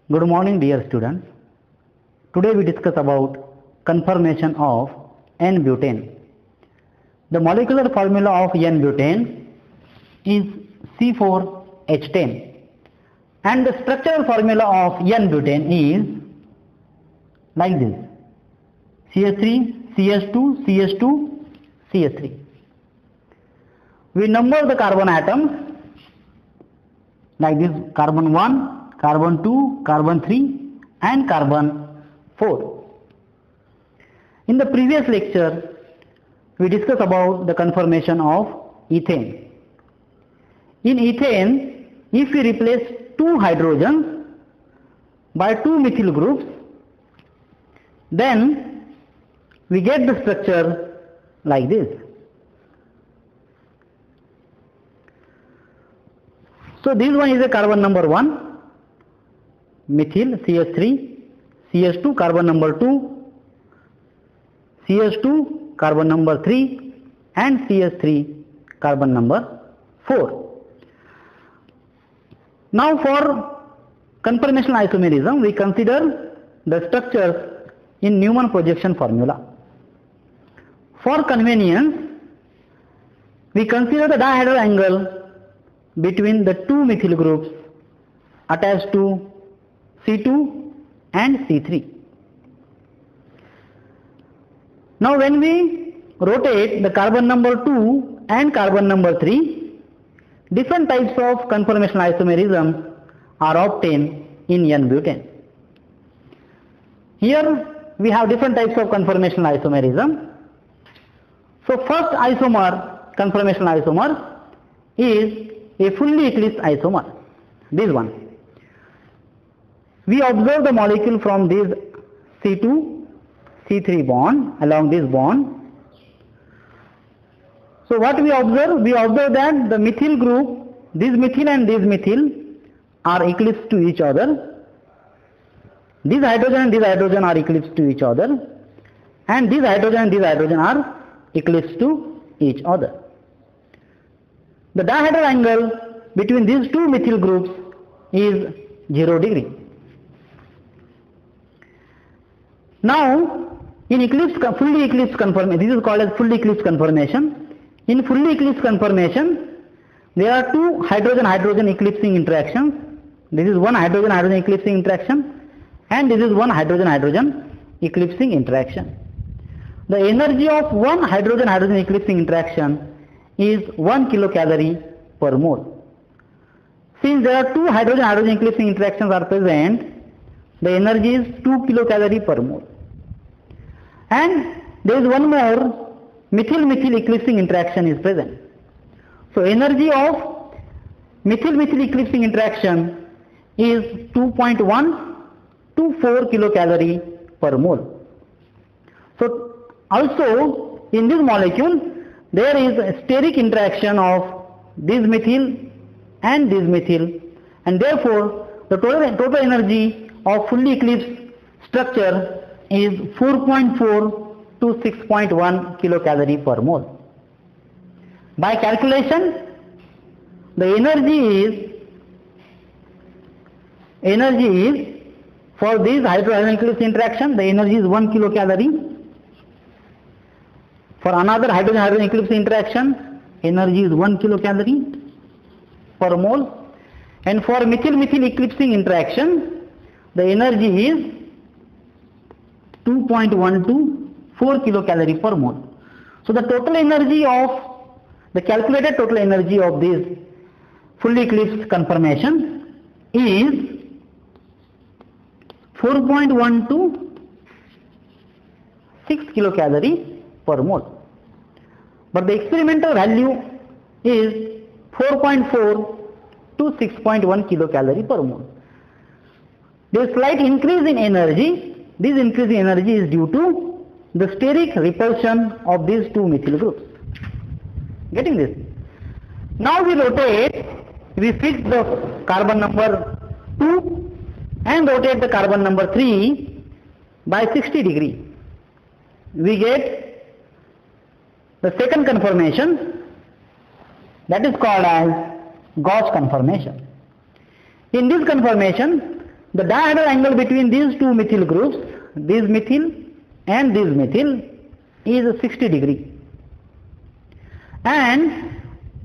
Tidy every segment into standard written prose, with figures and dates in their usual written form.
Good morning, dear students. Today we discuss about conformation of N-butane. The molecular formula of N-butane is C4H10 and the structural formula of N-butane is like this: CH3, CH2, CH2, CH3. We number the carbon atoms like this: carbon 1, carbon 2, carbon 3 and carbon 4. In the previous lecture, we discussed about the conformation of ethane. In ethane, if we replace two hydrogens by two methyl groups, then we get the structure like this. So this one is a carbon number 1, methyl CH3, CH2 carbon number 2, CH2 carbon number 3 and CH3 carbon number 4. Now for conformational isomerism, we consider the structures in Newman projection formula. For convenience, we consider the dihedral angle between the two methyl groups attached to C2 and C3. Now when we rotate the carbon number 2 and carbon number 3, different types of conformational isomerism are obtained in N-butane. Here we have different types of conformational isomerism. So first isomer, conformational isomer, is a fully eclipsed isomer, this one. We observe the molecule from this C2, C3 bond along this bond. So what we observe? We observe that the methyl group, this methyl and this methyl are eclipsed to each other. This hydrogen and this hydrogen are eclipsed to each other. And this hydrogen and this hydrogen are eclipsed to each other. The dihedral angle between these two methyl groups is 0 degree. Now, in fully eclipsed conformation, this is called as fully eclipsed conformation. In fully eclipsed conformation, there are two hydrogen-hydrogen eclipsing interactions. This is one hydrogen-hydrogen eclipsing interaction and this is one hydrogen-hydrogen eclipsing interaction. The energy of one hydrogen-hydrogen eclipsing interaction is 1 kilocalorie per mole. Since there are two hydrogen-hydrogen eclipsing interactions are present, the energy is 2 kilocalorie per mole. And there is one more methyl-methyl eclipsing interaction is present. So energy of methyl-methyl eclipsing interaction is 2.1 to 4 kilocalorie per mole. So also in this molecule there is a steric interaction of this methyl and this methyl, and therefore the total energy of fully eclipsed structure is 4.4 to 6.1 kilocalorie per mole. By calculation, the energy is for this hydrogen eclipse interaction, the energy is 1 kilocalorie. For another hydrogen-hydrogen eclipse interaction, energy is 1 kilocalorie per mole. And for methyl-methyl eclipsing interaction, the energy is 2.1 to 4 kilocalorie per mole. So the total energy of, the calculated total energy of this fully eclipsed conformation is 4.1 to 6 kilocalorie per mole. But the experimental value is 4.4 to 6.1 kilocalorie per mole. There is slight increase in energy. This increase in energy is due to the steric repulsion of these two methyl groups. Getting this? Now we rotate, we fix the carbon number 2 and rotate the carbon number 3 by 60 degree. We get the second conformation, that is called as Gauss conformation. In this conformation, The dihedral angle between these two methyl groups, this methyl and this methyl, is 60 degree. And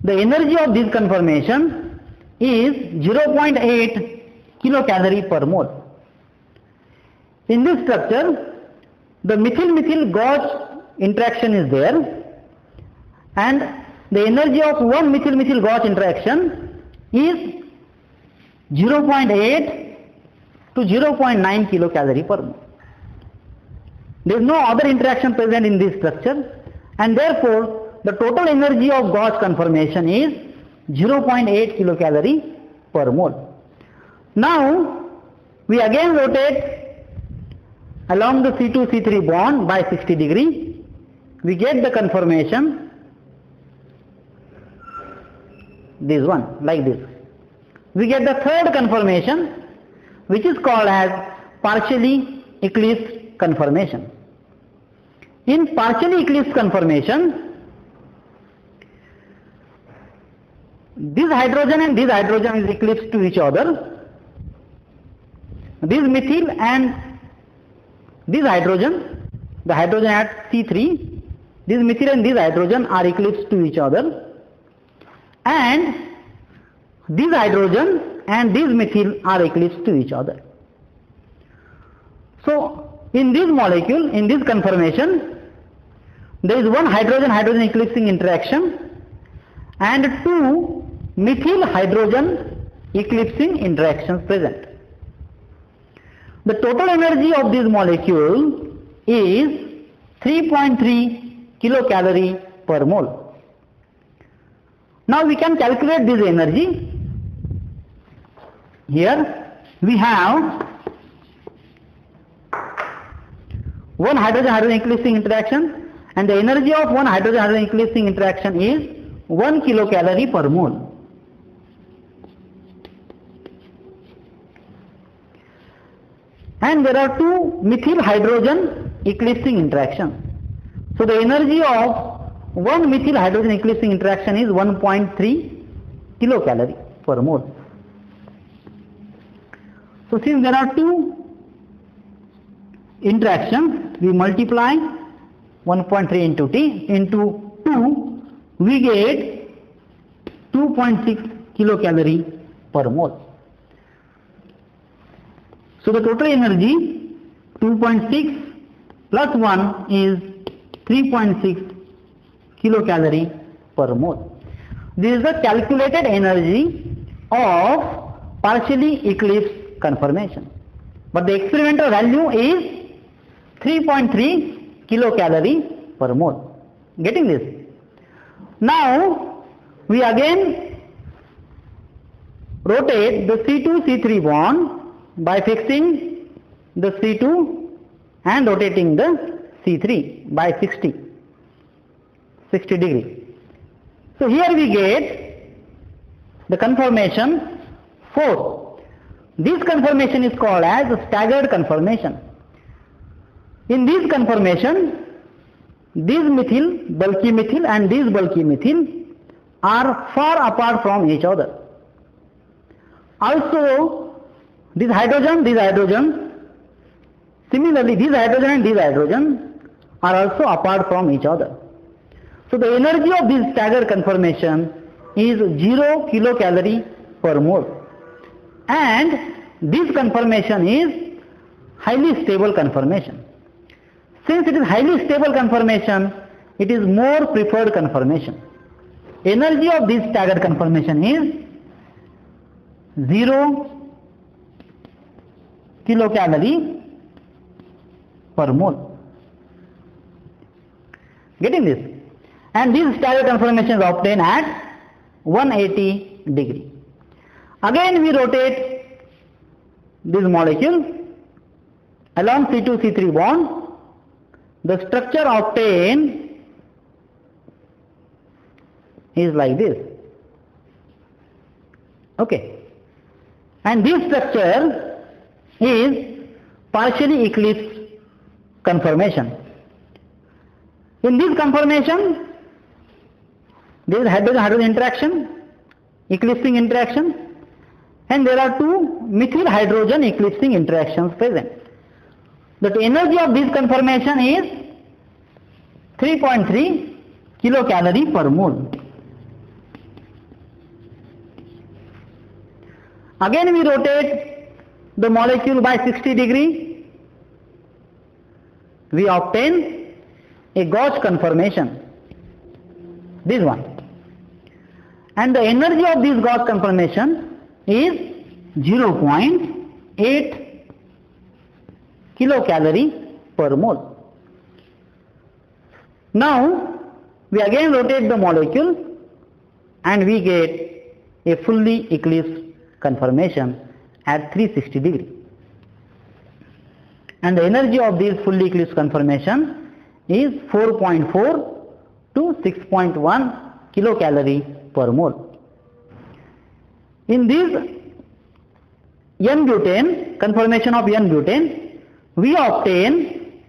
the energy of this conformation is 0.8 kilocalorie per mole. In this structure, the methyl-methyl gauge interaction is there, and the energy of one methyl-methyl gauge interaction is 0.8 to 0.9 kilocalorie per mole. There is no other interaction present in this structure, and therefore the total energy of gauge conformation is 0.8 kilocalorie per mole. Now we again rotate along the C2-C3 bond by 60 degree. We get the conformation, this one, like this. We get the third conformation, which is called as partially eclipsed conformation. In partially eclipsed conformation, this hydrogen and this hydrogen is eclipsed to each other. This methyl and this hydrogen, the hydrogen at C3, this methyl and this hydrogen are eclipsed to each other, and this hydrogen and this methyl are eclipsed to each other. So in this molecule, in this conformation, there is one hydrogen-hydrogen eclipsing interaction and two methyl-hydrogen eclipsing interactions present. The total energy of this molecule is 3.3 kilocalorie per mole. Now we can calculate this energy. Here we have one hydrogen-hydrogen eclipsing interaction, and the energy of one hydrogen-hydrogen eclipsing interaction is 1 kilocalorie per mole. And there are two methyl hydrogen eclipsing interactions. So the energy of one methyl hydrogen eclipsing interaction is 1.3 kilocalorie per mole. So since there are two interactions, we multiply 1.3 into T into 2, we get 2.6 kilocalorie per mole. So the total energy 2.6 plus 1 is 3.6 kilocalorie per mole. This is the calculated energy of partially eclipsed conformation. But the experimental value is 3.3 kilocalorie per mole. Getting this? Now we again rotate the C2-C3 bond by fixing the C2 and rotating the C3 by 60 degree. So here we get the conformation 4. This conformation is called as a staggered conformation. In this conformation, this methyl, bulky methyl and this bulky methyl are far apart from each other. Also, this hydrogen, similarly this hydrogen and this hydrogen are also apart from each other. So the energy of this staggered conformation is 0 kilocalorie per mole, and this conformation is highly stable conformation. Since it is highly stable conformation, it is more preferred conformation. Energy of this staggered conformation is 0 kilocalorie per mole. Getting this? And this staggered conformation is obtained at 180 degree. Again we rotate this molecule along C2-C3 bond. The structure obtained is like this. Okay. And this structure is partially eclipsed conformation. In this conformation, there is hydrogen-hydrogen interaction, eclipsing interaction, and there are two methyl hydrogen eclipsing interactions present. The energy of this conformation is 3.3 kilocalorie per mole. Again we rotate the molecule by 60 degree. We obtain a gauge conformation, this one, and the energy of this gauge conformation is 0.8 kilocalorie per mole. Now we again rotate the molecule and we get a fully eclipsed conformation at 360 degree, and the energy of this fully eclipsed conformation is 4.4 to 6.1 kilocalorie per mole. In this N-butane, conformation of N-butane, we obtain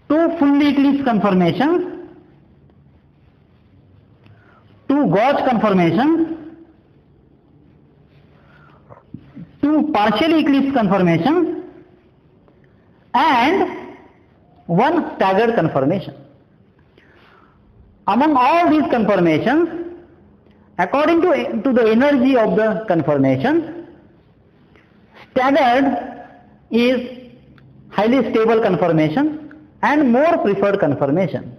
two fully eclipsed conformations, two gauge conformations, two partially eclipsed conformations, and one staggered conformation. Among all these conformations, according to the energy of the conformation, staggered is highly stable conformation and more preferred conformation.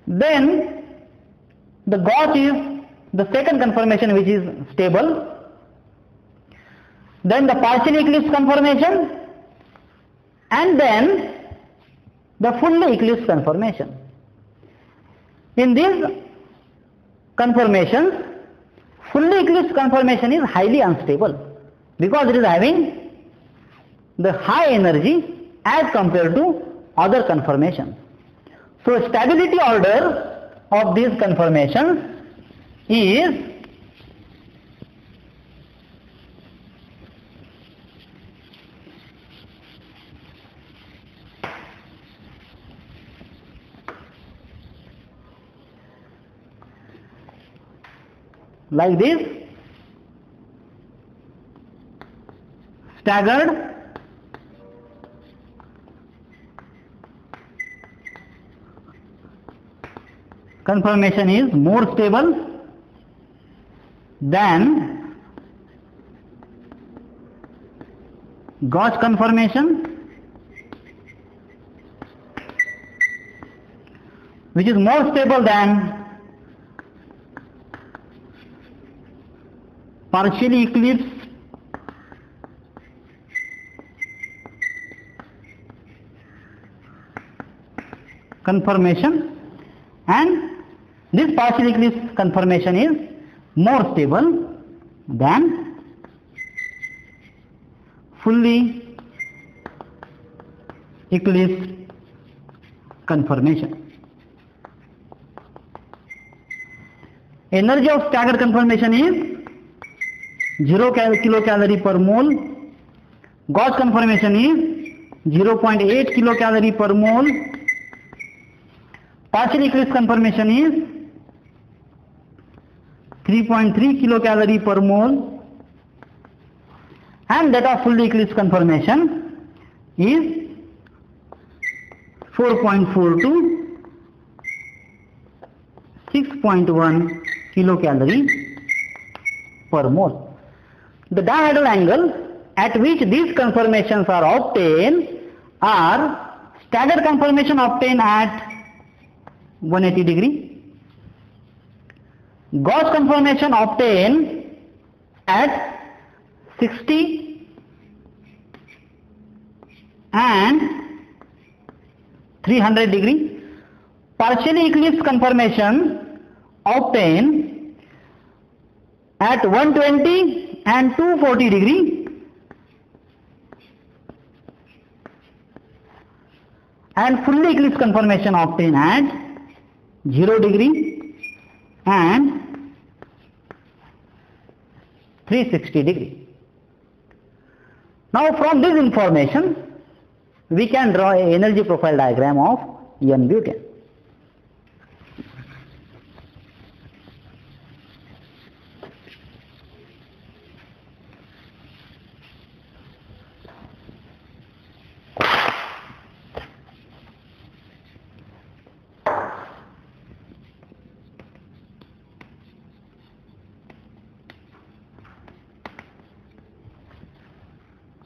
Then the gauge is the second conformation, which is stable. Then the partially eclipsed conformation, and then the fully eclipsed conformation. In these conformations, fully eclipsed conformation is highly unstable because it is having the high energy as compared to other conformations. So stability order of these conformations is like this: staggered, conformation is more stable than gauge conformation, which is more stable than partially eclipsed conformation, and this partially eclipsed conformation is more stable than fully eclipsed conformation. Energy of staggered conformation is 0 kilocalorie per mole. Gauge conformation is 0.8 kilocalorie per mole. Partially eclipsed conformation is 3.3 kilocalorie per mole, and that of fully eclipsed conformation is 4.4 to 6.1 kilocalorie per mole. The dihedral angle at which these conformations are obtained are staggered conformation obtained at 180 degree, gauge conformation obtained at 60 and 300 degree, partially eclipsed conformation obtained at 120 and 240 degree, and fully eclipsed conformation obtained at 0 degree and 360 degree. Now from this information we can draw an energy profile diagram of N-butane.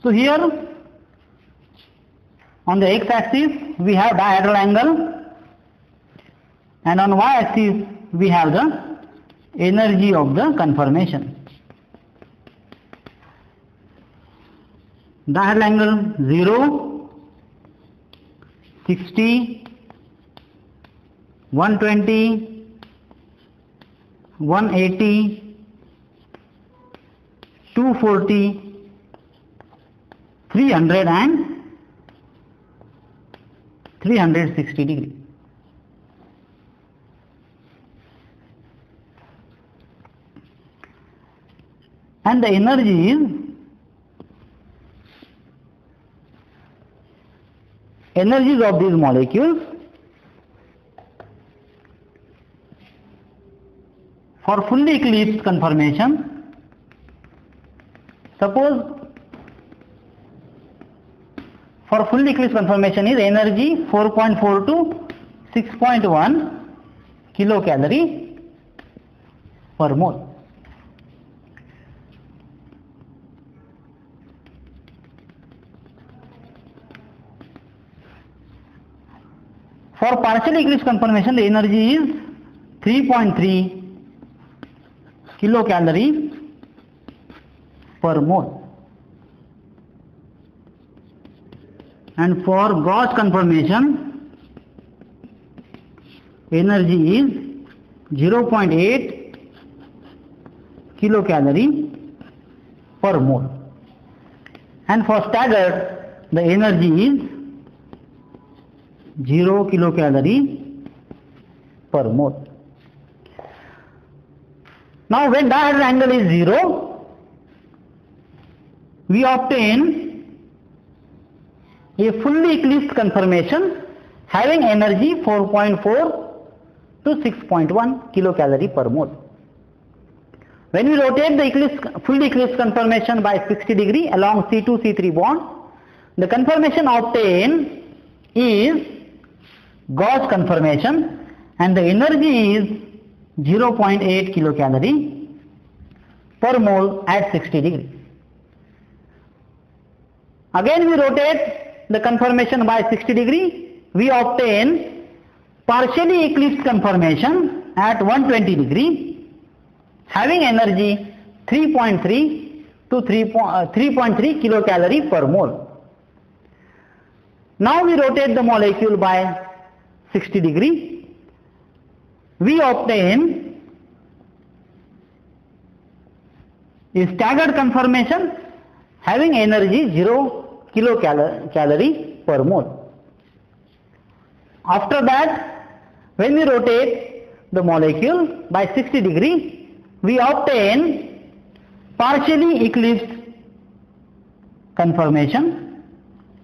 So here on the x-axis we have dihedral angle, and on y-axis we have the energy of the conformation. Dihedral angle 0, 60, 120, 180, 240, 300 and 360 degree. And the energies of these molecules for fully eclipsed conformation. Suppose for fully eclipsed conformation is energy 4.4 to 6.1 kilocalorie per mole. For partially eclipsed conformation, the energy is 3.3 kilocalorie per mole. And for gauge conformation, energy is 0.8 kilocalorie per mole. And for staggered, the energy is 0 kilocalorie per mole. Now when dihedral angle is 0, we obtain a fully eclipsed conformation having energy 4.4 to 6.1 kilocalorie per mole. When we rotate the fully eclipsed conformation by 60 degree along C2-C3 bond, the conformation obtained is gauge conformation, and the energy is 0.8 kilocalorie per mole at 60 degree. Again we rotate the conformation by 60 degree, we obtain partially eclipsed conformation at 120 degree having energy 3.3 to 3.3 kilocalorie per mole. Now we rotate the molecule by 60 degree, we obtain a staggered conformation having energy 0 kilocalorie per mole. After that, when we rotate the molecule by 60 degree, we obtain partially eclipsed conformation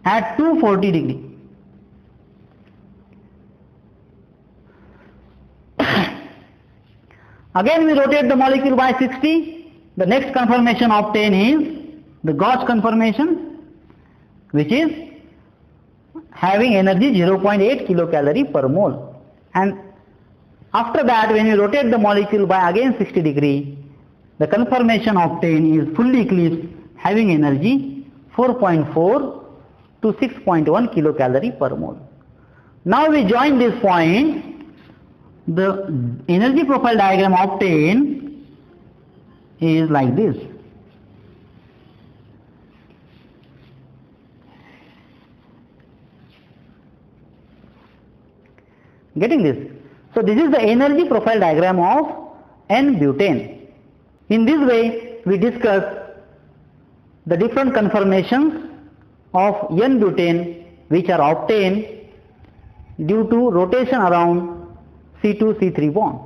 at 240 degree. Again we rotate the molecule by 60, the next conformation obtained is the gauge conformation, which is having energy 0.8 kilocalorie per mole. And after that, when we rotate the molecule by again 60 degree, the conformation obtained is fully eclipsed having energy 4.4 to 6.1 kilocalorie per mole. Now we join this point. The energy profile diagram obtained is like this. Getting this? So this is the energy profile diagram of N-butane. In this way, we discuss the different conformations of N-butane which are obtained due to rotation around C2-C3 bond.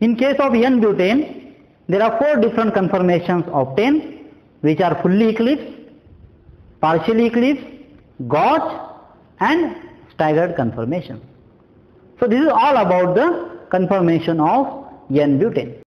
In case of N-butane, there are 4 different conformations obtained which are fully eclipsed, partially eclipsed, gauge and staggered conformation. So this is all about the conformation of N-butane.